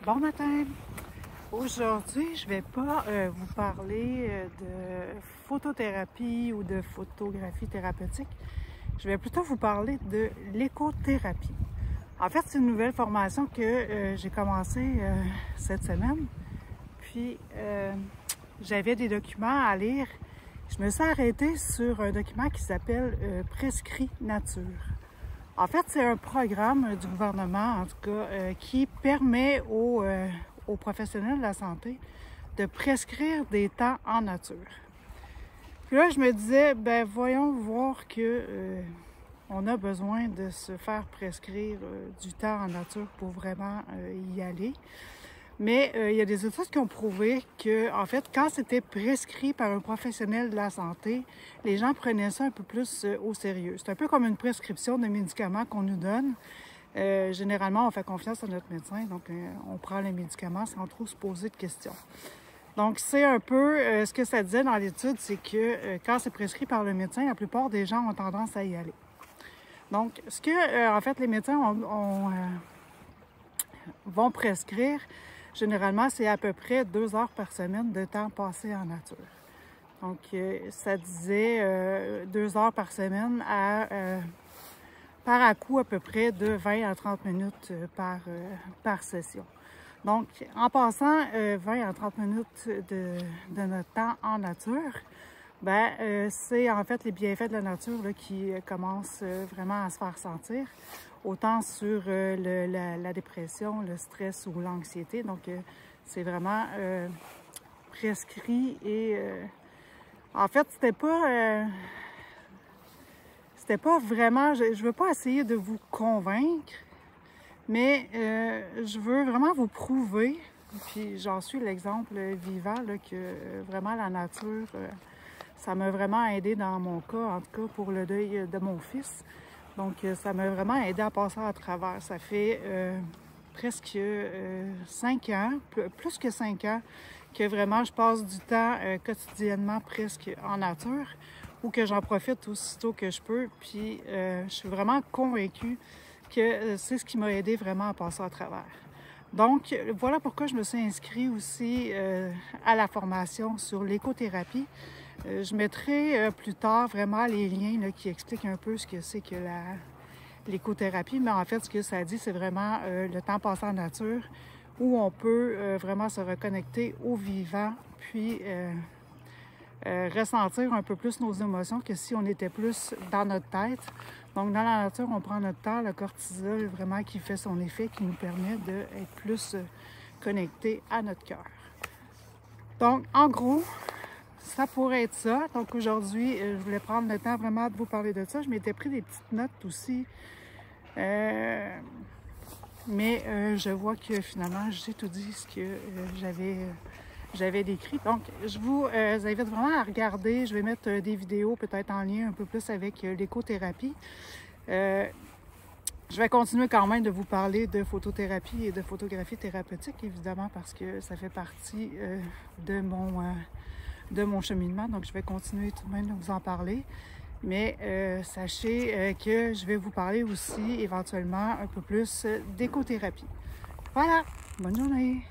Bon matin! Aujourd'hui, je ne vais pas vous parler de photothérapie ou de photographie thérapeutique. Je vais plutôt vous parler de l'écothérapie. En fait, c'est une nouvelle formation que j'ai commencée cette semaine. Puis, j'avais des documents à lire. Je me suis arrêtée sur un document qui s'appelle Prescrit Nature. En fait, c'est un programme du gouvernement, en tout cas, qui permet aux professionnels de la santé de prescrire des temps en nature. Puis là, je me disais, ben voyons voir que on a besoin de se faire prescrire du temps en nature pour vraiment y aller. Mais il y a des études qui ont prouvé que, en fait, quand c'était prescrit par un professionnel de la santé, les gens prenaient ça un peu plus au sérieux. C'est un peu comme une prescription de médicaments qu'on nous donne. Généralement, on fait confiance à notre médecin, donc on prend les médicaments sans trop se poser de questions. Donc, c'est un peu ce que ça disait dans l'étude, c'est que quand c'est prescrit par le médecin, la plupart des gens ont tendance à y aller. Donc, ce que, en fait, les médecins vont prescrire, généralement, c'est à peu près 2 heures par semaine de temps passé en nature. Donc, ça disait 2 heures par semaine par à-coup à peu près de 20 à 30 minutes par session. Donc, en passant 20 à 30 minutes de notre temps en nature, ben, c'est en fait les bienfaits de la nature là, qui commencent vraiment à se faire sentir, autant sur la dépression, le stress ou l'anxiété. Donc, c'est vraiment prescrit et en fait, c'était pas vraiment, je veux pas essayer de vous convaincre, mais je veux vraiment vous prouver, puis j'en suis l'exemple vivant, là, que vraiment la nature, ça m'a vraiment aidé dans mon cas, en tout cas pour le deuil de mon fils. Donc ça m'a vraiment aidé à passer à travers. Ça fait presque 5 ans, plus que 5 ans, que vraiment je passe du temps quotidiennement presque en nature, ou que j'en profite aussitôt que je peux. Puis je suis vraiment convaincue que c'est ce qui m'a aidé vraiment à passer à travers. Donc, voilà pourquoi je me suis inscrite aussi à la formation sur l'écothérapie. Je mettrai plus tard vraiment les liens là, qui expliquent un peu ce que c'est que l'écothérapie, mais en fait, ce que ça dit, c'est vraiment le temps passé en nature où on peut vraiment se reconnecter au vivant, puis ressentir un peu plus nos émotions que si on était plus dans notre tête. Donc, dans la nature, on prend notre temps, le cortisol vraiment qui fait son effet, qui nous permet d'être plus connectés à notre cœur. Donc, en gros, ça pourrait être ça. Donc, aujourd'hui, je voulais prendre le temps vraiment de vous parler de ça. Je m'étais pris des petites notes aussi. Mais je vois que finalement, j'ai tout dit ce que j'avais décrit. Donc, je vous invite vraiment à regarder. Je vais mettre des vidéos peut-être en lien un peu plus avec l'écothérapie. Je vais continuer quand même de vous parler de photothérapie et de photographie thérapeutique, évidemment, parce que ça fait partie de mon cheminement. Donc, je vais continuer tout de même de vous en parler. Mais sachez que je vais vous parler aussi éventuellement un peu plus d'écothérapie. Voilà! Bonne journée!